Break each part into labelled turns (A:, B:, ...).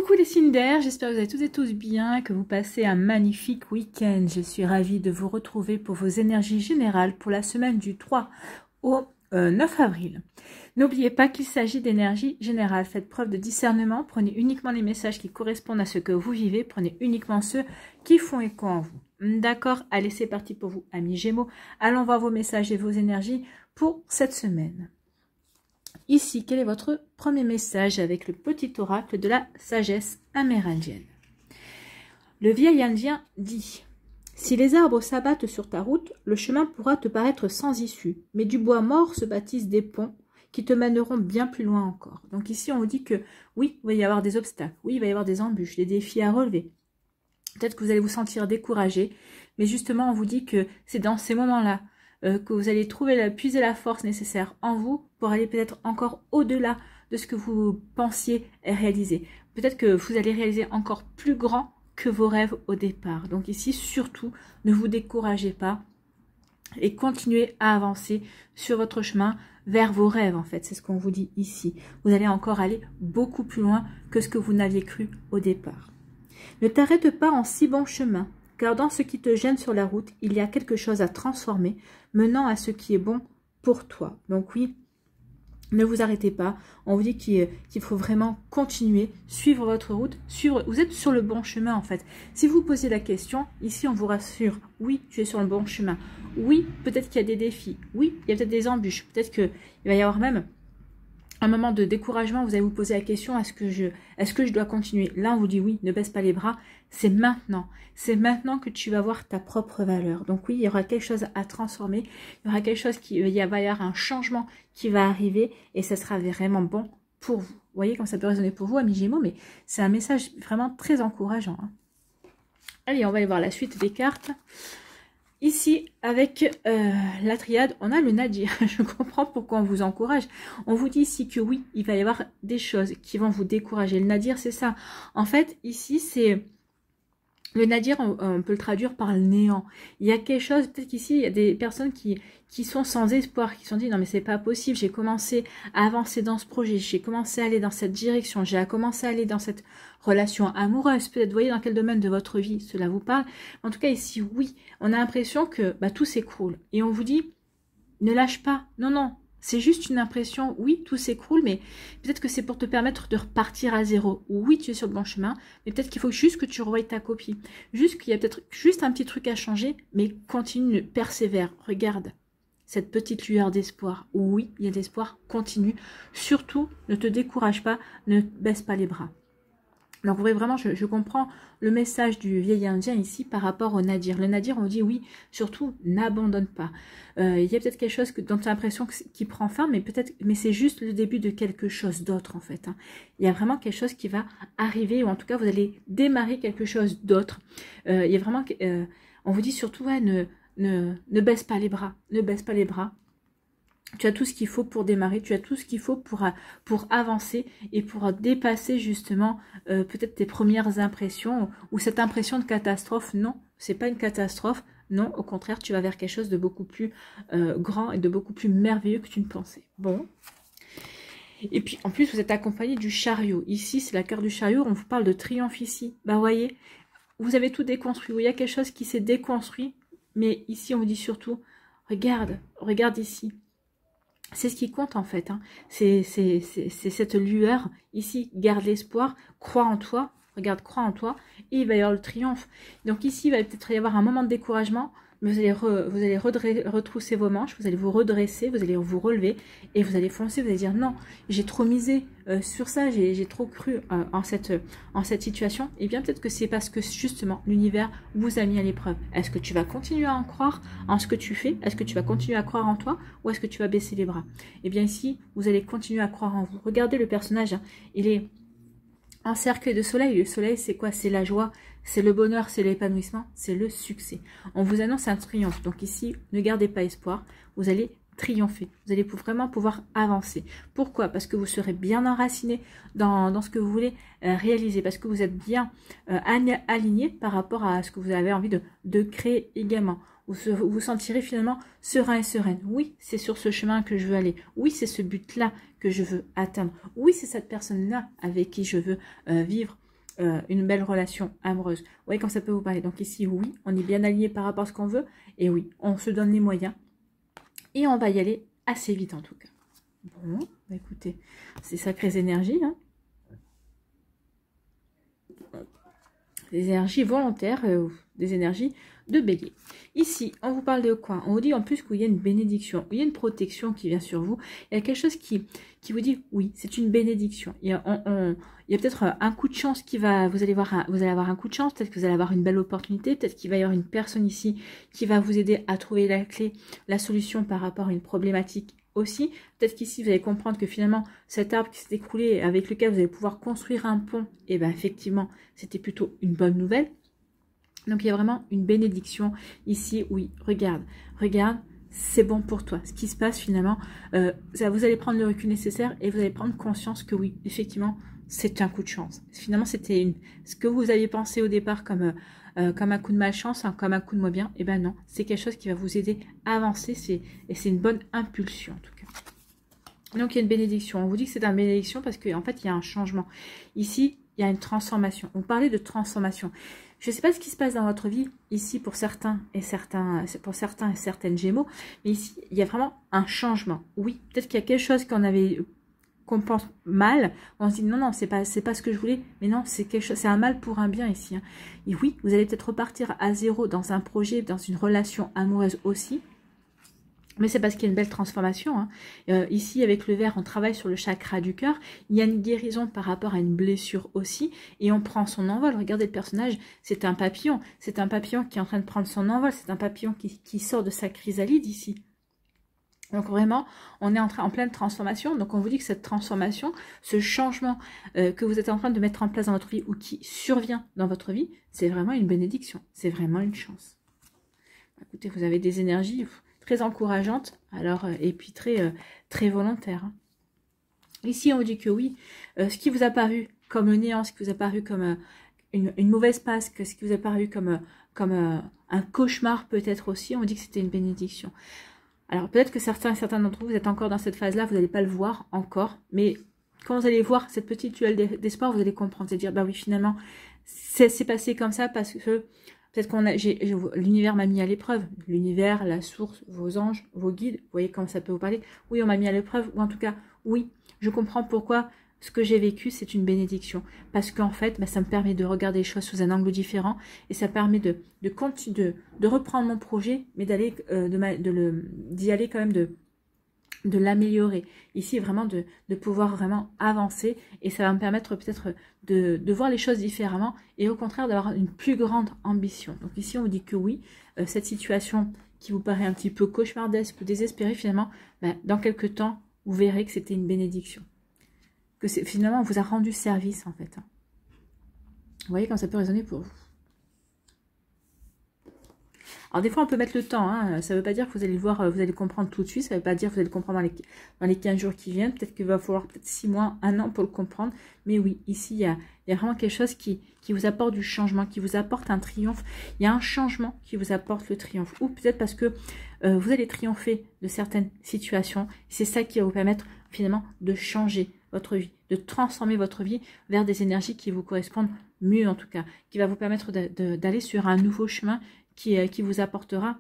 A: Coucou les signes d'air, j'espère que vous allez toutes et tous bien, que vous passez un magnifique week-end. Je suis ravie de vous retrouver pour vos énergies générales pour la semaine du 3 au 9 avril. N'oubliez pas qu'il s'agit d'énergie générale. Faites preuve de discernement, prenez uniquement les messages qui correspondent à ce que vous vivez, prenez uniquement ceux qui font écho en vous. D'accord? Allez, c'est parti pour vous, amis Gémeaux. Allons voir vos messages et vos énergies pour cette semaine. Ici, quel est votre premier message avec le petit oracle de la sagesse amérindienne? Le vieil indien dit: si les arbres s'abattent sur ta route, le chemin pourra te paraître sans issue, mais du bois mort se bâtissent des ponts qui te mèneront bien plus loin encore. Donc ici, on vous dit que oui, il va y avoir des obstacles, oui, il va y avoir des embûches, des défis à relever. Peut-être que vous allez vous sentir découragé, mais justement, on vous dit que c'est dans ces moments-là que vous allez puiser la force nécessaire en vous pour aller peut-être encore au-delà de ce que vous pensiez réaliser. Peut-être que vous allez réaliser encore plus grand que vos rêves au départ. Donc ici, surtout, ne vous découragez pas et continuez à avancer sur votre chemin vers vos rêves, en fait. C'est ce qu'on vous dit ici. Vous allez encore aller beaucoup plus loin que ce que vous n'aviez cru au départ. Ne t'arrête pas en si bon chemin, car dans ce qui te gêne sur la route, il y a quelque chose à transformer, menant à ce qui est bon pour toi. Donc oui, ne vous arrêtez pas. On vous dit qu'il faut vraiment continuer, suivre votre route, vous êtes sur le bon chemin en fait. Si vous posez la question, ici on vous rassure, oui, tu es sur le bon chemin. Oui, peut-être qu'il y a des défis. Oui, il y a peut-être des embûches. Peut-être qu'il va y avoir même un moment de découragement, vous allez vous poser la question, est-ce que je dois continuer? Là, on vous dit oui, ne baisse pas les bras, c'est maintenant. C'est maintenant que tu vas voir ta propre valeur. Donc oui, il y aura quelque chose à transformer, il y aura quelque chose il va y avoir un changement qui va arriver et ça sera vraiment bon pour vous. Vous voyez comme ça peut résonner pour vous, amis Gémeaux, mais c'est un message vraiment très encourageant. Hein. Allez, on va aller voir la suite des cartes. Ici, avec la triade, on a le Nadir. Je comprends pourquoi on vous encourage. On vous dit ici que oui, il va y avoir des choses qui vont vous décourager. Le Nadir, c'est ça. En fait, ici, c'est... Le Nadir, on peut le traduire par le néant. Il y a quelque chose, peut-être qu'ici, il y a des personnes qui sont sans espoir, qui se sont dit, non mais c'est pas possible, j'ai commencé à avancer dans ce projet, j'ai commencé à aller dans cette direction, j'ai commencé à aller dans cette relation amoureuse, peut-être, vous voyez dans quel domaine de votre vie cela vous parle. En tout cas, ici, oui, on a l'impression que tout s'écroule. Et on vous dit, ne lâche pas, non, non. C'est juste une impression, oui, tout s'écroule, mais peut-être que c'est pour te permettre de repartir à zéro. Oui, tu es sur le bon chemin, mais peut-être qu'il faut juste que tu revoies ta copie. Juste qu'il y a peut-être juste un petit truc à changer, mais continue, persévère, regarde cette petite lueur d'espoir. Oui, il y a de l'espoir, continue. Surtout, ne te décourage pas, ne baisse pas les bras. Donc, vous voyez vraiment, je comprends le message du vieil indien ici par rapport au Nadir. Le Nadir, on dit oui, surtout, n'abandonne pas. Il y a peut-être quelque chose dont tu as l'impression qui prend fin, mais c'est juste le début de quelque chose d'autre, en fait. Hein. Il y a vraiment quelque chose qui va arriver, ou en tout cas, vous allez démarrer quelque chose d'autre. Il y a vraiment... on vous dit surtout, ouais, ne baisse pas les bras. Ne baisse pas les bras. Tu as tout ce qu'il faut pour démarrer, tu as tout ce qu'il faut pour avancer et pour dépasser justement peut-être tes premières impressions ou cette impression de catastrophe. Non, c'est pas une catastrophe. Non, au contraire, tu vas vers quelque chose de beaucoup plus grand et de beaucoup plus merveilleux que tu ne pensais. Bon. Et puis, en plus, vous êtes accompagné du chariot. Ici, c'est la carte du chariot. On vous parle de triomphe ici. Bah, voyez, vous avez tout déconstruit. Il y a quelque chose qui s'est déconstruit. Mais ici, on vous dit surtout, regarde ici. C'est ce qui compte en fait, hein. C'est cette lueur, ici, garde l'espoir, crois en toi, regarde, crois en toi, et il va y avoir le triomphe. Donc ici, il va peut-être y avoir un moment de découragement, mais vous allez retrousser vos manches, vous allez vous redresser, vous allez vous relever, et vous allez foncer, vous allez dire non, j'ai trop misé sur ça, j'ai trop cru en cette situation. Et bien peut-être que c'est parce que justement, l'univers vous a mis à l'épreuve. Est-ce que tu vas continuer à en croire en ce que tu fais? Est-ce que tu vas continuer à croire en toi? Ou est-ce que tu vas baisser les bras? Et bien ici, vous allez continuer à croire en vous. Regardez le personnage, hein, il est encerclé de soleil. Le soleil, c'est quoi? C'est la joie, c'est le bonheur, c'est l'épanouissement, c'est le succès. On vous annonce un triomphe. Donc ici, ne gardez pas espoir. Vous allez triompher. Vous allez vraiment pouvoir avancer. Pourquoi? Parce que vous serez bien enraciné dans ce que vous voulez réaliser. Parce que vous êtes bien aligné par rapport à ce que vous avez envie de créer également. Vous vous sentirez finalement serein et sereine. Oui, c'est sur ce chemin que je veux aller. Oui, c'est ce but-là que je veux atteindre. Oui, c'est cette personne-là avec qui je veux vivre une belle relation amoureuse. Vous voyez quand ça peut vous parler. Donc ici, oui, on est bien aligné par rapport à ce qu'on veut. Et oui, on se donne les moyens. Et on va y aller assez vite en tout cas. Bon, bah écoutez, c'est sacrées énergies. Hein. Des énergies volontaires, des énergies de bélier. Ici, on vous parle de quoi? On vous dit en plus qu'il y a une bénédiction, il y a une protection qui vient sur vous. Il y a quelque chose qui vous dit, oui, c'est une bénédiction. Il y a peut-être un coup de chance qui va, vous allez avoir un coup de chance, peut-être que vous allez avoir une belle opportunité, peut-être qu'il va y avoir une personne ici qui va vous aider à trouver la clé, la solution par rapport à une problématique aussi. Peut-être qu'ici, vous allez comprendre que finalement, cet arbre qui s'est écroulé, avec lequel vous allez pouvoir construire un pont, et bien effectivement, c'était plutôt une bonne nouvelle. Donc, il y a vraiment une bénédiction ici. Oui, regarde, c'est bon pour toi. Ce qui se passe finalement, vous allez prendre le recul nécessaire et vous allez prendre conscience que oui, effectivement, c'est un coup de chance. Finalement, c'était ce que vous aviez pensé au départ comme un coup de malchance, hein, comme un coup de moins bien. Et ben non, c'est quelque chose qui va vous aider à avancer. Et c'est une bonne impulsion en tout cas. Donc, il y a une bénédiction. On vous dit que c'est une bénédiction parce qu'en fait, il y a un changement. Ici, il y a une transformation. On parlait de transformation. Je ne sais pas ce qui se passe dans votre vie, ici, pour certains et certaines Gémeaux, mais ici, il y a vraiment un changement. Oui, peut-être qu'il y a quelque chose qu'on pense mal, on se dit non, c'est pas ce que je voulais, mais non, c'est quelque chose, c'est un mal pour un bien ici. Hein. Et oui, vous allez peut-être repartir à zéro dans un projet, dans une relation amoureuse aussi. Mais c'est parce qu'il y a une belle transformation. Hein. Ici, avec le vert, on travaille sur le chakra du cœur. Il y a une guérison par rapport à une blessure aussi. Et on prend son envol. Regardez le personnage, c'est un papillon. C'est un papillon qui est en train de prendre son envol. C'est un papillon qui sort de sa chrysalide ici. Donc vraiment, on est en pleine transformation. Donc on vous dit que cette transformation, ce changement que vous êtes en train de mettre en place dans votre vie ou qui survient dans votre vie, c'est vraiment une bénédiction. C'est vraiment une chance. Écoutez, vous avez des énergies très encourageante, alors et puis très volontaire. Hein. Ici, on vous dit que oui, ce qui vous a paru comme le néant, ce qui vous a paru comme une mauvaise passe, ce qui vous a paru comme un cauchemar peut-être aussi, on vous dit que c'était une bénédiction. Alors peut-être que certains d'entre vous, vous êtes encore dans cette phase-là, vous n'allez pas le voir encore, mais quand vous allez voir cette petite tuile d'espoir, vous allez comprendre, c'est dire, bah oui, finalement, c'est passé comme ça parce que peut-être l'univers m'a mis à l'épreuve. L'univers, la source, vos anges, vos guides. Vous voyez comment ça peut vous parler? Oui, on m'a mis à l'épreuve. Ou en tout cas, oui, je comprends pourquoi ce que j'ai vécu, c'est une bénédiction. Parce qu'en fait, ça me permet de regarder les choses sous un angle différent. Et ça permet de reprendre mon projet, mais d'y aller quand même de l'améliorer. Ici, vraiment de pouvoir vraiment avancer et ça va me permettre peut-être de voir les choses différemment et au contraire d'avoir une plus grande ambition. Donc ici, on vous dit que oui, cette situation qui vous paraît un petit peu cauchemardesque ou désespérée, finalement, dans quelques temps, vous verrez que c'était une bénédiction. Que finalement, on vous a rendu service en fait. Hein. Vous voyez comment ça peut résonner pour vous. Alors des fois on peut mettre le temps, hein. Ça ne veut pas dire que vous allez le voir, vous allez le comprendre tout de suite, ça ne veut pas dire que vous allez le comprendre dans les 15 jours qui viennent, peut-être qu'il va falloir peut-être 6 mois, 1 an pour le comprendre, mais oui, ici il y a vraiment quelque chose qui vous apporte du changement, qui vous apporte un triomphe, il y a un changement qui vous apporte le triomphe, ou peut-être parce que vous allez triompher de certaines situations, c'est ça qui va vous permettre finalement de changer votre vie, de transformer votre vie vers des énergies qui vous correspondent mieux en tout cas, qui va vous permettre d'aller sur un nouveau chemin qui vous apportera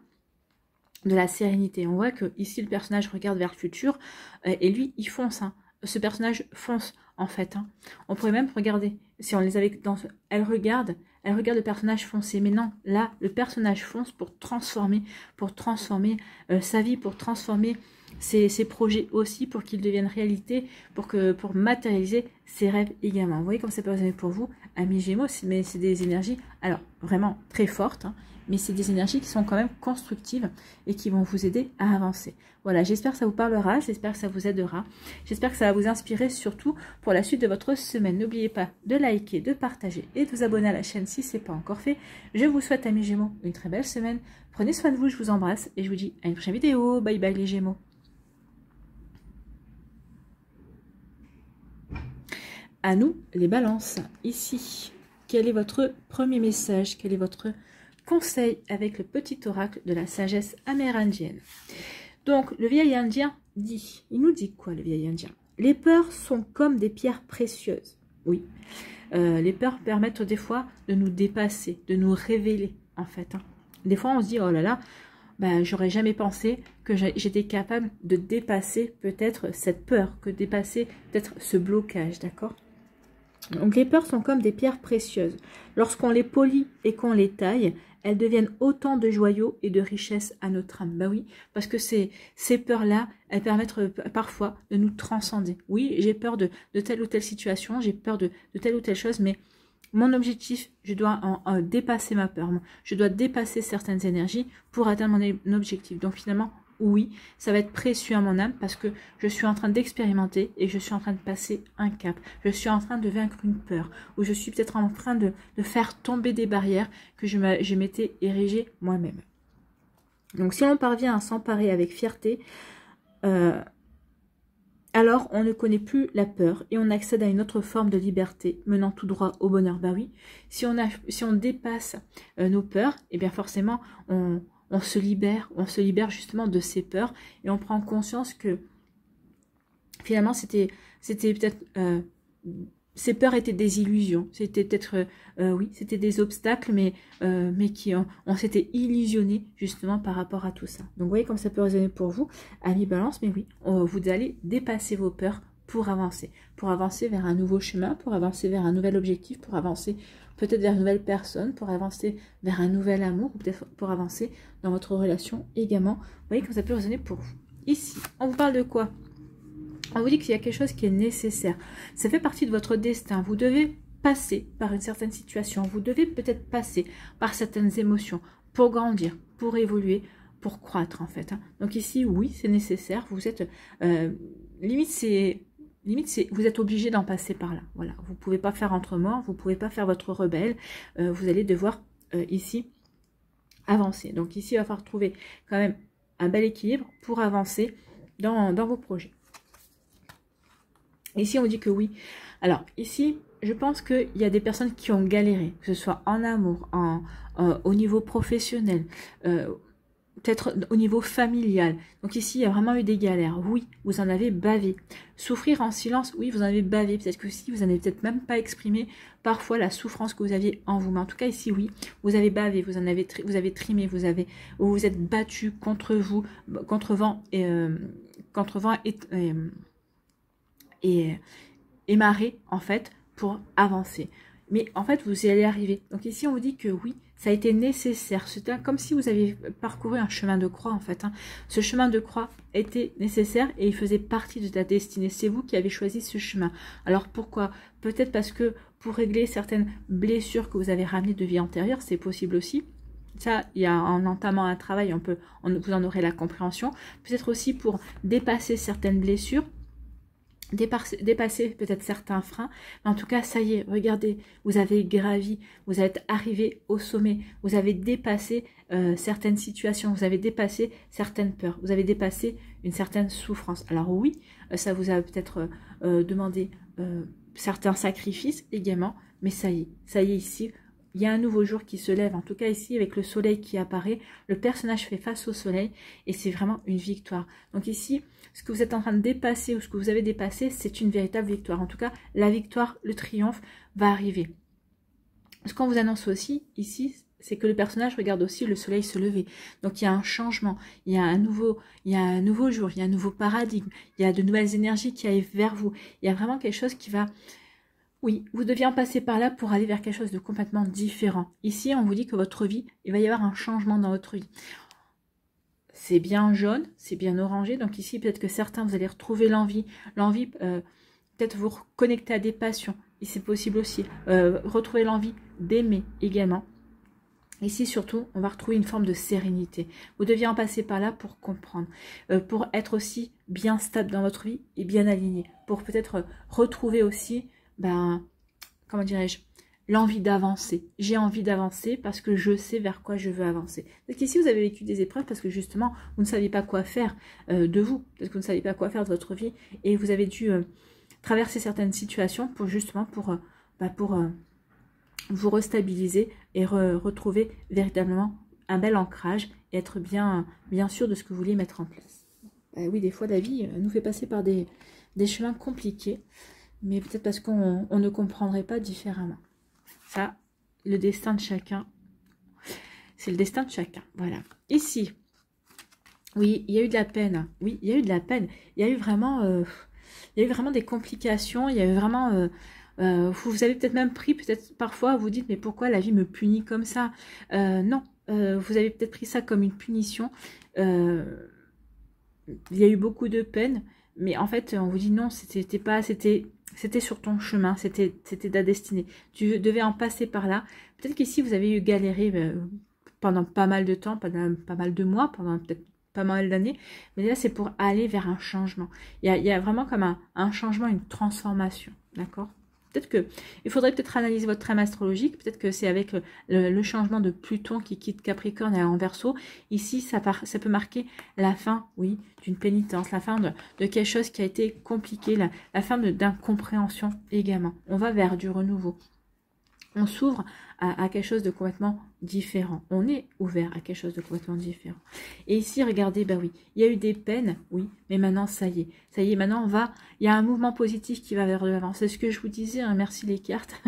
A: de la sérénité. On voit que ici le personnage regarde vers le futur et lui il fonce. Hein. Ce personnage fonce en fait. Hein. On pourrait même regarder si on les avait dans. Elle regarde le personnage foncer. Mais non, là le personnage fonce pour transformer sa vie, pour transformer ses projets aussi, pour qu'ils deviennent réalité, pour matérialiser ses rêves également. Vous voyez comme ça peut résonner pour vous, amis Gémeaux, mais c'est des énergies alors vraiment très fortes. Hein. Mais c'est des énergies qui sont quand même constructives et qui vont vous aider à avancer. Voilà, j'espère que ça vous parlera, j'espère que ça vous aidera, j'espère que ça va vous inspirer surtout pour la suite de votre semaine. N'oubliez pas de liker, de partager et de vous abonner à la chaîne si ce n'est pas encore fait. Je vous souhaite, amis Gémeaux, une très belle semaine. Prenez soin de vous, je vous embrasse et je vous dis à une prochaine vidéo. Bye bye les Gémeaux. À nous les balances. Ici, quel est votre premier message? Quel est votre conseil avec le petit oracle de la sagesse amérindienne? Donc, le vieil indien dit, il nous dit quoi le vieil indien? Les peurs sont comme des pierres précieuses. Oui. Les peurs permettent des fois de nous dépasser, de nous révéler, en fait. Hein. Des fois, on se dit, oh là là, ben, j'aurais jamais pensé que j'étais capable de dépasser peut-être cette peur, que dépasser peut-être ce blocage, d'accord? Donc les peurs sont comme des pierres précieuses. Lorsqu'on les polit et qu'on les taille, elles deviennent autant de joyaux et de richesses à notre âme. Bah oui, parce que ces peurs-là, elles permettent parfois de nous transcender. Oui, j'ai peur de telle ou telle situation, j'ai peur de telle ou telle chose, mais mon objectif, je dois en dépasser ma peur. Je dois dépasser certaines énergies pour atteindre mon objectif. Donc finalement, oui, ça va être précieux à mon âme parce que je suis en train d'expérimenter et je suis en train de passer un cap. Je suis en train de vaincre une peur ou je suis peut-être en train de faire tomber des barrières que je m'étais érigée moi-même. Donc si on parvient à s'emparer avec fierté, alors on ne connaît plus la peur et on accède à une autre forme de liberté menant tout droit au bonheur. Bah oui, si on dépasse nos peurs, et bien forcément on se libère justement de ces peurs et on prend conscience que finalement c'était peut-être ces peurs étaient des illusions, c'était peut-être oui, c'était des obstacles, mais qui on s'était illusionné justement par rapport à tout ça. Donc vous voyez comme ça peut résonner pour vous, amis Balance, mais oui, vous allez dépasser vos peurs pour avancer vers un nouveau chemin, pour avancer vers un nouvel objectif, pour avancer peut-être vers une nouvelle personne, pour avancer vers un nouvel amour, ou peut-être pour avancer dans votre relation également. Vous voyez comme ça peut résonner pour vous. Ici, on vous parle de quoi? On vous dit qu'il y a quelque chose qui est nécessaire. Ça fait partie de votre destin. Vous devez passer par une certaine situation. Vous devez peut-être passer par certaines émotions pour grandir, pour évoluer, pour croître en fait. Hein. Donc ici, oui, c'est nécessaire. Vous êtes limite, vous êtes obligé d'en passer par là. Voilà, vous ne pouvez pas faire entre morts, vous ne pouvez pas faire votre rebelle. Vous allez devoir ici avancer. Donc ici, il va falloir trouver quand même un bel équilibre pour avancer dans vos projets. Ici, on dit que oui. Alors, ici, je pense qu'il y a des personnes qui ont galéré, que ce soit en amour, au niveau professionnel, peut-être au niveau familial. Donc ici, il y a vraiment eu des galères. Oui, vous en avez bavé. Souffrir en silence, oui, vous en avez bavé. Peut-être que si, vous n'avez peut-être même pas exprimé parfois la souffrance que vous aviez en vous. Mais en tout cas, ici, oui, vous avez bavé, vous avez trimé, vous vous êtes battu contre vous, contre vent et marée, en fait, pour avancer. Mais en fait, vous y allez arriver. Donc ici, on vous dit que oui, ça a été nécessaire. C'était comme si vous aviez parcouru un chemin de croix, en fait. Hein. Ce chemin de croix était nécessaire et il faisait partie de ta destinée. C'est vous qui avez choisi ce chemin. Alors pourquoi? Peut-être parce que pour régler certaines blessures que vous avez ramenées de vie antérieure, c'est possible aussi. Ça, il y a en entamant un travail, vous en aurez la compréhension. Peut-être aussi pour dépasser certaines blessures, dépasser peut-être certains freins, mais en tout cas, ça y est, regardez, vous avez gravi, vous êtes arrivé au sommet, vous avez dépassé certaines situations, vous avez dépassé certaines peurs, vous avez dépassé une certaine souffrance. Alors oui, ça vous a peut-être demandé certains sacrifices également, mais ça y est ici, il y a un nouveau jour qui se lève, en tout cas ici avec le soleil qui apparaît, le personnage fait face au soleil et c'est vraiment une victoire. Donc ici, ce que vous êtes en train de dépasser ou ce que vous avez dépassé, c'est une véritable victoire. En tout cas, la victoire, le triomphe va arriver. Ce qu'on vous annonce aussi ici, c'est que le personnage regarde aussi le soleil se lever. Donc il y a un changement, il y a un nouveau jour, il y a un nouveau paradigme, il y a de nouvelles énergies qui arrivent vers vous. Il y a vraiment quelque chose qui va... Oui, vous deviez en passer par là pour aller vers quelque chose de complètement différent. Ici, on vous dit que votre vie, il va y avoir un changement dans votre vie. C'est bien jaune, c'est bien orangé. Donc ici, peut-être que certains, vous allez retrouver l'envie. L'envie, peut-être vous reconnecter à des passions. Et c'est possible aussi. Retrouver l'envie d'aimer également. Ici, surtout, on va retrouver une forme de sérénité. Vous deviez en passer par là pour comprendre. Pour être aussi bien stable dans votre vie et bien aligné. Pour peut-être retrouver aussi... comment dirais-je, l'envie d'avancer. J'ai envie d'avancer parce que je sais vers quoi je veux avancer. Peut-être qu'ici, vous avez vécu des épreuves parce que justement, vous ne saviez pas quoi faire de vous. Peut-être que vous ne saviez pas quoi faire de votre vie et vous avez dû traverser certaines situations pour justement vous restabiliser et retrouver véritablement un bel ancrage et être bien sûr de ce que vous vouliez mettre en place. Oui, des fois, la vie nous fait passer par des chemins compliqués. mais peut-être parce qu'on ne comprendrait pas différemment. Ça, le destin de chacun, c'est le destin de chacun. Voilà. Ici, oui, il y a eu de la peine. Oui, il y a eu de la peine. Il y a eu vraiment des complications. Il y a eu vraiment... vous avez peut-être même pris, peut-être parfois, vous dites, mais pourquoi la vie me punit comme ça? Non, vous avez peut-être pris ça comme une punition. Il y a eu beaucoup de peine, mais en fait, on vous dit non, c'était sur ton chemin, c'était ta destinée. Tu devais en passer par là. Peut-être qu'ici, vous avez eu galéré pendant pas mal de temps, pendant pas mal de mois, pendant peut-être pas mal d'années, mais là, c'est pour aller vers un changement. Il y a vraiment comme un changement, une transformation, d'accord? Peut-être que il faudrait peut-être analyser votre thème astrologique. Peut-être que c'est avec le changement de Pluton qui quitte Capricorne et en Verseau. Ici, ça peut marquer la fin, oui, d'une pénitence, la fin de quelque chose qui a été compliqué, la fin d'incompréhension également. On va vers du renouveau. On s'ouvre à quelque chose de complètement différent. On est ouvert à quelque chose de complètement différent. Et ici, regardez, bah oui, il y a eu des peines, oui, mais maintenant, ça y est, maintenant, il y a un mouvement positif qui va vers l'avant. C'est ce que je vous disais, hein, merci les cartes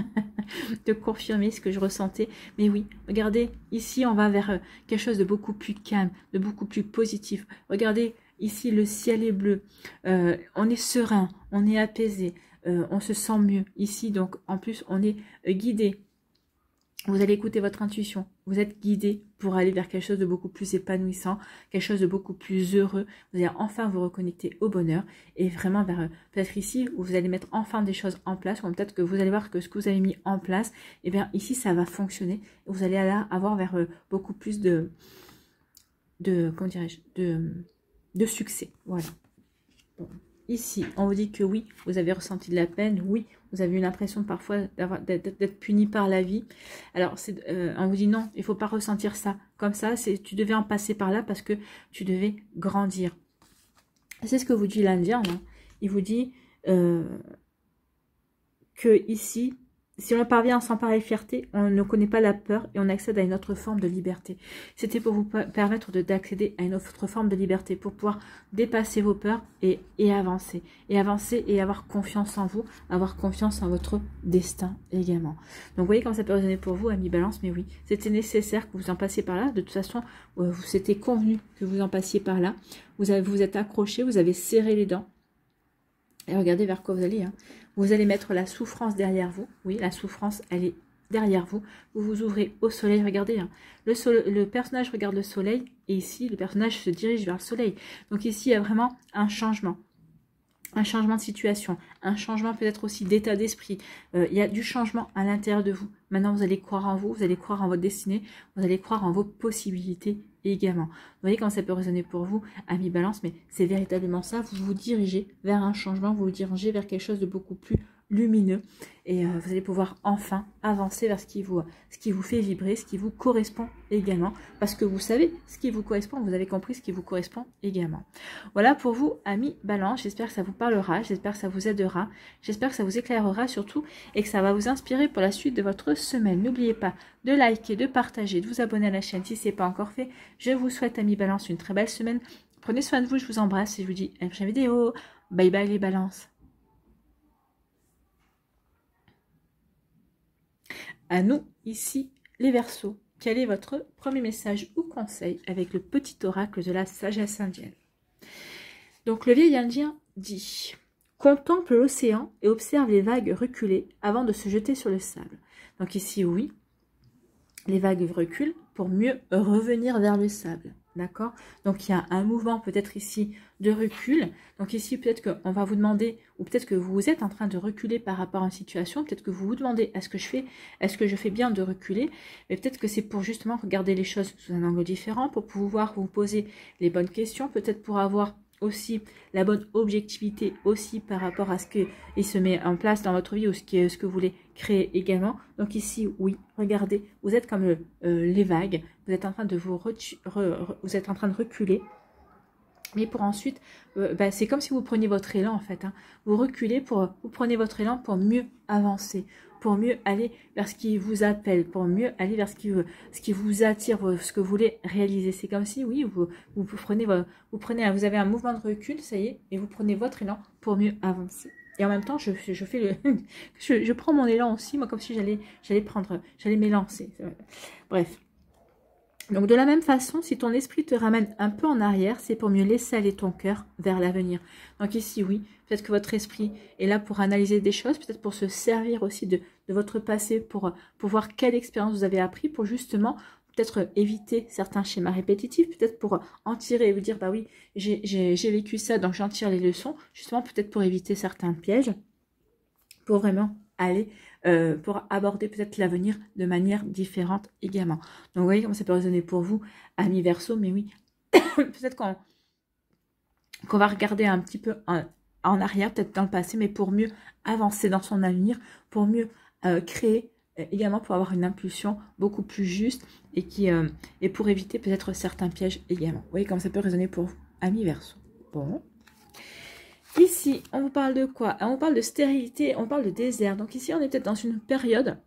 A: de confirmer ce que je ressentais. Mais oui, regardez, ici, on va vers quelque chose de beaucoup plus calme, de beaucoup plus positif. Regardez, ici, le ciel est bleu, on est serein, on est apaisé. On se sent mieux ici, donc en plus on est guidé. Vous allez écouter votre intuition, vous êtes guidé pour aller vers quelque chose de beaucoup plus épanouissant, quelque chose de beaucoup plus heureux. Vous allez enfin vous reconnecter au bonheur et vraiment vers peut-être ici où vous allez mettre enfin des choses en place, ou peut-être que vous allez voir que ce que vous avez mis en place, et bien ici ça va fonctionner. Vous allez avoir vers beaucoup plus de comment dirais-je, de succès. Voilà. Bon. Ici, on vous dit que oui, vous avez ressenti de la peine, oui, vous avez eu l'impression parfois d'être puni par la vie. Alors, on vous dit non, il ne faut pas ressentir ça comme ça, tu devais en passer par là parce que tu devais grandir. C'est ce que vous dit l'Indien, hein. Il vous dit que ici, si on parvient à s'emparer de fierté, on ne connaît pas la peur et on accède à une autre forme de liberté. C'était pour vous permettre d'accéder à une autre forme de liberté, pour pouvoir dépasser vos peurs et avancer. Et avancer et avoir confiance en vous, avoir confiance en votre destin également. Donc vous voyez comment ça peut résonner pour vous, amis Balance, mais oui, c'était nécessaire que vous en passiez par là. De toute façon, c'était convenu que vous en passiez par là. Vous êtes accroché, vous avez serré les dents. Et regardez vers quoi vous allez. Hein. Vous allez mettre la souffrance derrière vous. Oui, la souffrance, elle est derrière vous. Vous vous ouvrez au soleil. Regardez, hein. Le personnage regarde le soleil. Et ici, le personnage se dirige vers le soleil. Donc ici, il y a vraiment un changement. Un changement de situation. Un changement peut-être aussi d'état d'esprit. Il y a du changement à l'intérieur de vous. Maintenant, vous allez croire en vous. Vous allez croire en votre destinée. Vous allez croire en vos possibilités également. Vous voyez comment ça peut résonner pour vous, amis Balance, mais c'est véritablement ça. Vous vous dirigez vers un changement, vous vous dirigez vers quelque chose de beaucoup plus lumineux et vous allez pouvoir enfin avancer vers ce qui vous fait vibrer, ce qui vous correspond également, parce que vous savez ce qui vous correspond, vous avez compris ce qui vous correspond également. Voilà pour vous, amis Balance, j'espère que ça vous parlera, j'espère que ça vous aidera, j'espère que ça vous éclairera surtout et que ça va vous inspirer pour la suite de votre semaine. N'oubliez pas de liker, de partager, de vous abonner à la chaîne si ce n'est pas encore fait. Je vous souhaite, amis Balance, une très belle semaine. Prenez soin de vous, je vous embrasse et je vous dis à la prochaine vidéo. Bye bye les Balances. À nous, ici, les Verseaux. Quel est votre premier message ou conseil avec le petit oracle de la sagesse indienne? Donc, le vieil indien dit: contemple l'océan et observe les vagues reculer avant de se jeter sur le sable. Donc ici, oui, les vagues reculent pour mieux revenir vers le sable. D'accord? Donc, il y a un mouvement peut-être ici de recul. Donc, ici, peut-être qu'on va vous demander, ou peut-être que vous êtes en train de reculer par rapport à une situation. Peut-être que vous vous demandez, est-ce que je fais bien de reculer? Mais peut-être que c'est pour justement regarder les choses sous un angle différent, pour pouvoir vous poser les bonnes questions, peut-être pour avoir aussi la bonne objectivité aussi par rapport à ce qui se met en place dans votre vie ou ce que vous voulez créer également. Donc ici, oui, regardez, vous êtes comme les vagues, vous êtes en train de vous êtes en train de reculer. Mais pour ensuite, c'est comme si vous preniez votre élan en fait. Hein. Vous reculez, vous prenez votre élan pour mieux avancer, pour mieux aller vers ce qui vous appelle, pour mieux aller vers ce qui vous attire, ce que vous voulez réaliser. C'est comme si, oui, vous avez un mouvement de recul, ça y est, et vous prenez votre élan pour mieux avancer. Et en même temps, je fais le... je prends mon élan aussi, moi, comme si j'allais m'élancer. Bref. Donc, de la même façon, si ton esprit te ramène un peu en arrière, c'est pour mieux laisser aller ton cœur vers l'avenir. Donc ici, oui, peut-être que votre esprit est là pour analyser des choses, peut-être pour se servir aussi de votre passé, pour voir quelle expérience vous avez appris, pour justement peut-être éviter certains schémas répétitifs, peut-être pour en tirer et vous dire, bah oui, j'ai vécu ça, donc j'en tire les leçons, justement peut-être pour éviter certains pièges, pour vraiment aller, pour aborder peut-être l'avenir de manière différente également. Donc vous voyez comment ça peut résonner pour vous, amis Verseau, mais oui, peut-être qu'on va regarder un petit peu en arrière, peut-être dans le passé, mais pour mieux avancer dans son avenir, pour mieux créer, également pour avoir une impulsion beaucoup plus juste et pour éviter peut-être certains pièges également. Vous voyez comment ça peut résonner pour vous, amis Verseau. Bon. Ici, on vous parle de quoi? On parle de stérilité, on parle de désert. Donc ici, on est peut-être dans une période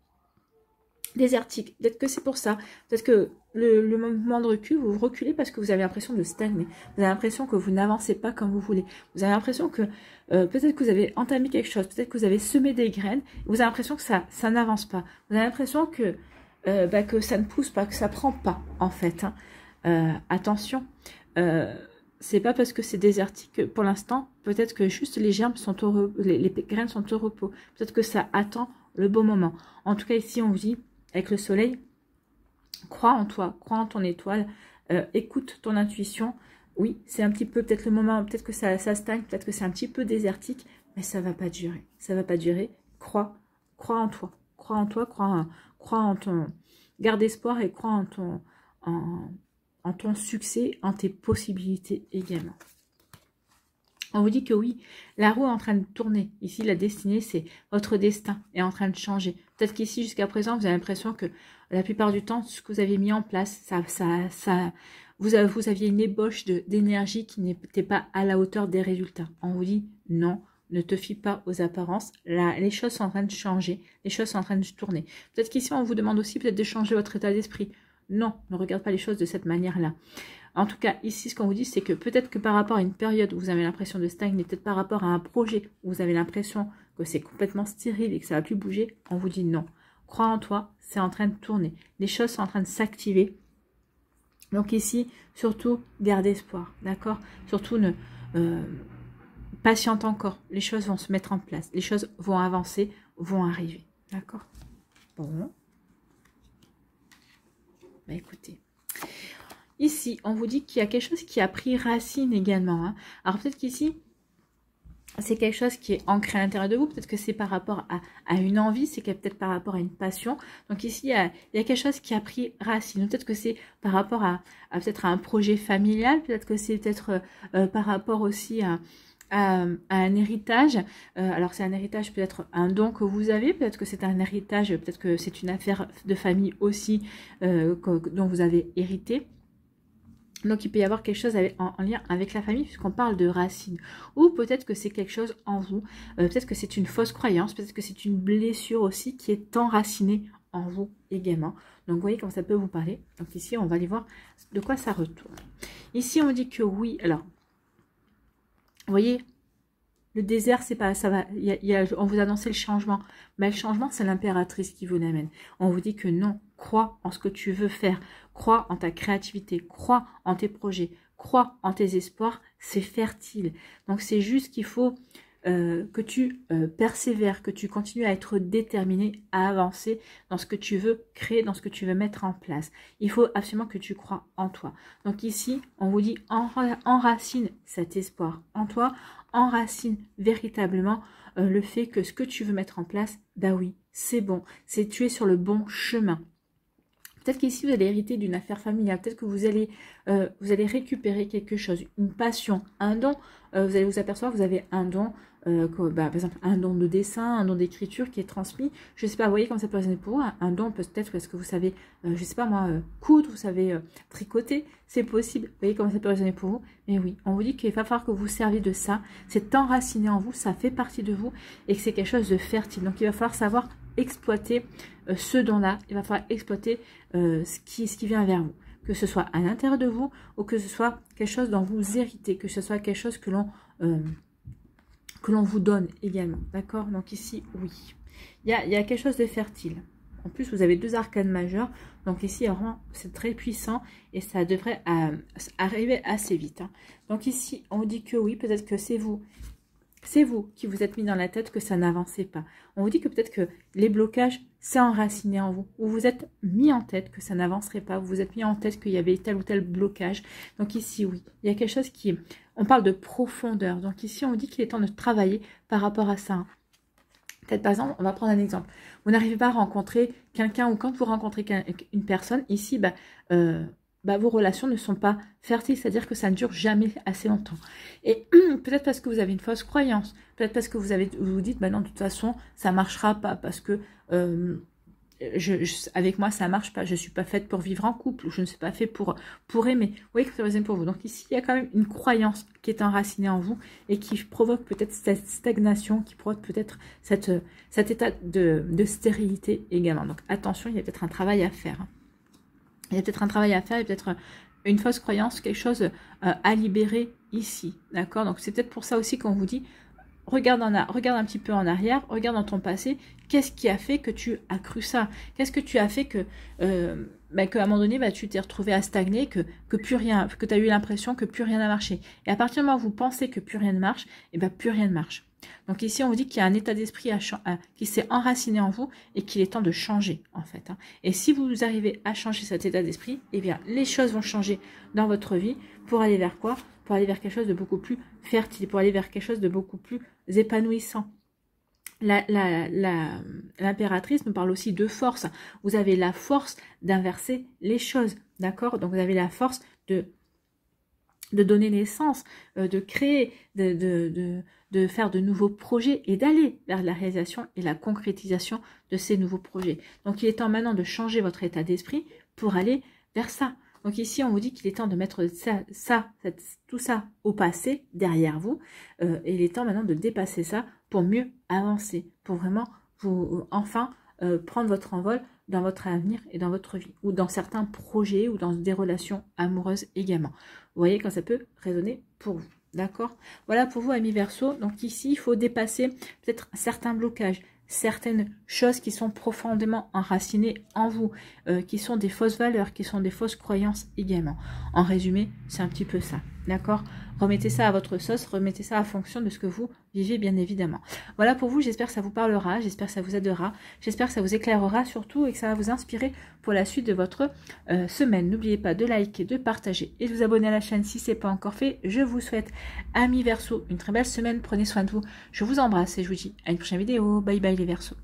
A: désertique. Peut-être que c'est pour ça. Peut-être que le mouvement de recul, vous reculez parce que vous avez l'impression de stagner. Vous avez l'impression que vous n'avancez pas comme vous voulez. Vous avez l'impression que peut-être que vous avez entamé quelque chose. Peut-être que vous avez semé des graines. Vous avez l'impression que ça n'avance pas. Vous avez l'impression que ça ne pousse pas, que ça prend pas, en fait. Hein. Attention. C'est pas parce que c'est désertique que pour l'instant, peut-être que juste les germes sont les graines sont au repos. Peut-être que ça attend le bon moment. En tout cas, ici, on vous dit, avec le soleil, crois en toi, crois en ton étoile, écoute ton intuition. Oui, c'est un petit peu peut-être le moment, peut-être que ça stagne, peut-être que c'est un petit peu désertique, mais ça va pas durer. Ça va pas durer. Crois en toi. Crois en toi, crois en ton... Garde espoir et crois en ton succès, en tes possibilités également. On vous dit que oui, la roue est en train de tourner. Ici, la destinée, c'est votre destin est en train de changer. Peut-être qu'ici, jusqu'à présent, vous avez l'impression que la plupart du temps, ce que vous avez mis en place, vous aviez une ébauche d'énergie qui n'était pas à la hauteur des résultats. On vous dit non, ne te fie pas aux apparences. Là, les choses sont en train de changer, les choses sont en train de tourner. Peut-être qu'ici, on vous demande aussi peut-être de changer votre état d'esprit. Non, ne regarde pas les choses de cette manière-là. En tout cas, ici, ce qu'on vous dit, c'est que peut-être que par rapport à une période où vous avez l'impression de stagner, peut-être par rapport à un projet où vous avez l'impression que c'est complètement stérile et que ça ne va plus bouger, on vous dit non. Crois en toi, c'est en train de tourner. Les choses sont en train de s'activer. Donc ici, surtout, gardez espoir, d'accord? Surtout, patiente encore. Les choses vont se mettre en place. Les choses vont avancer, vont arriver, d'accord? Bon. Bah, écoutez, ici, on vous dit qu'il y a quelque chose qui a pris racine également. Hein. Alors peut-être qu'ici, c'est quelque chose qui est ancré à l'intérieur de vous. Peut-être que c'est par rapport à une envie, c'est peut-être par rapport à une passion. Donc ici, il y a quelque chose qui a pris racine. Peut-être que c'est par rapport à peut-être à un projet familial. Peut-être que c'est peut-être par rapport aussi à un héritage. Alors c'est un héritage, peut-être un don que vous avez, peut-être que c'est un héritage, peut-être que c'est une affaire de famille aussi dont vous avez hérité. Donc il peut y avoir quelque chose en lien avec la famille puisqu'on parle de racines. Ou peut-être que c'est quelque chose en vous, peut-être que c'est une fausse croyance, peut-être que c'est une blessure aussi qui est enracinée en vous également. Donc vous voyez comment ça peut vous parler. Donc ici on va aller voir de quoi ça retourne. Ici on dit que oui, alors vous voyez, le désert, c'est pas, ça va, on vous annonce le changement. Mais le changement, c'est l'impératrice qui vous l'amène. On vous dit que non, crois en ce que tu veux faire. Crois en ta créativité. Crois en tes projets. Crois en tes espoirs. C'est fertile. Donc, c'est juste qu'il faut que tu persévères, que tu continues à être déterminé, à avancer dans ce que tu veux créer, dans ce que tu veux mettre en place. Il faut absolument que tu crois en toi. Donc ici, on vous dit enracine cet espoir en toi, enracine véritablement le fait que ce que tu veux mettre en place, bah oui, c'est bon, tu es sur le bon chemin. Peut-être qu'ici, vous allez hériter d'une affaire familiale. Peut-être que vous allez récupérer quelque chose, une passion, un don. Vous allez vous apercevoir que vous avez un don, par exemple, un don de dessin, un don d'écriture qui est transmis. Je ne sais pas, vous voyez comment ça peut résonner pour vous. Un don, peut-être parce que vous savez, je ne sais pas moi, coudre, vous savez tricoter. C'est possible. Vous voyez comment ça peut résonner pour vous. Mais oui, on vous dit qu'il va falloir que vous serviez de ça. C'est enraciné en vous, ça fait partie de vous et que c'est quelque chose de fertile. Donc, il va falloir savoir exploiter ce don-là, il va falloir exploiter ce qui vient vers vous, que ce soit à l'intérieur de vous ou que ce soit quelque chose dont vous héritez, que ce soit quelque chose que que l'on vous donne également, d'accord? Donc ici, oui. Il y a quelque chose de fertile. En plus, vous avez 2 arcanes majeures. Donc ici, vraiment, c'est très puissant et ça devrait arriver assez vite. Hein. Donc ici, on dit que oui, peut-être que c'est vous. C'est vous qui vous êtes mis dans la tête que ça n'avançait pas. On vous dit que peut-être que les blocages, c'est enraciné en vous. Ou vous êtes mis en tête que ça n'avancerait pas. Vous vous êtes mis en tête qu'il y avait tel ou tel blocage. Donc ici, oui, il y a quelque chose qui est... On parle de profondeur. Donc ici, on vous dit qu'il est temps de travailler par rapport à ça. Hein. Peut-être par exemple, on va prendre un exemple. Vous n'arrivez pas à rencontrer quelqu'un ou quand vous rencontrez une personne, ici, vos relations ne sont pas fertiles, c'est-à-dire que ça ne dure jamais assez longtemps. Et peut-être parce que vous avez une fausse croyance, peut-être parce que vous vous dites, non, de toute façon, ça ne marchera pas parce que avec moi, ça ne marche pas, je ne suis pas faite pour vivre en couple, ou je ne suis pas faite pour aimer. Vous voyez que c'est raison pour vous. Donc ici, il y a quand même une croyance qui est enracinée en vous et qui provoque peut-être cette stagnation, qui provoque peut-être cet état de stérilité également. Donc attention, il y a peut-être un travail à faire. Hein. Il y a peut-être un travail à faire, il y a peut-être une fausse croyance, quelque chose à libérer ici. D'accord? Donc c'est peut-être pour ça aussi qu'on vous dit, regarde un petit peu en arrière, regarde dans ton passé, qu'est-ce qui a fait que tu as cru ça? Qu'est-ce que tu as fait qu'à un moment donné, tu t'es retrouvé à stagner, que plus rien, que tu as eu l'impression que plus rien n'a marché. Et à partir du moment où vous pensez que plus rien ne marche, plus rien ne marche. Donc ici, on vous dit qu'il y a un état d'esprit qui s'est enraciné en vous et qu'il est temps de changer, en fait. Hein. Et si vous arrivez à changer cet état d'esprit, les choses vont changer dans votre vie pour aller vers quoi? Pour aller vers quelque chose de beaucoup plus fertile, pour aller vers quelque chose de beaucoup plus épanouissant. L'impératrice nous parle aussi de force. Vous avez la force d'inverser les choses, d'accord? Donc vous avez la force de donner naissance, de créer, de faire de nouveaux projets et d'aller vers la réalisation et la concrétisation de ces nouveaux projets. Donc il est temps maintenant de changer votre état d'esprit pour aller vers ça. Donc ici, on vous dit qu'il est temps de mettre tout ça au passé, derrière vous. Et il est temps maintenant de dépasser ça pour mieux avancer, pour vraiment enfin prendre votre envol dans votre avenir et dans votre vie, ou dans certains projets, ou dans des relations amoureuses également. Vous voyez quand ça peut résonner pour vous, d'accord? Voilà pour vous, amis Verseau. Donc ici, il faut dépasser peut-être certains blocages, certaines choses qui sont profondément enracinées en vous, qui sont des fausses valeurs, qui sont des fausses croyances également. En résumé, c'est un petit peu ça, d'accord? Remettez ça à votre sauce, remettez ça à fonction de ce que vous vivez, bien évidemment. Voilà pour vous, j'espère que ça vous parlera, j'espère que ça vous aidera, j'espère que ça vous éclairera surtout et que ça va vous inspirer pour la suite de votre semaine. N'oubliez pas de liker, de partager et de vous abonner à la chaîne si ce n'est pas encore fait. Je vous souhaite, amis Verseau, une très belle semaine, prenez soin de vous. Je vous embrasse et je vous dis à une prochaine vidéo. Bye bye les Verseaux.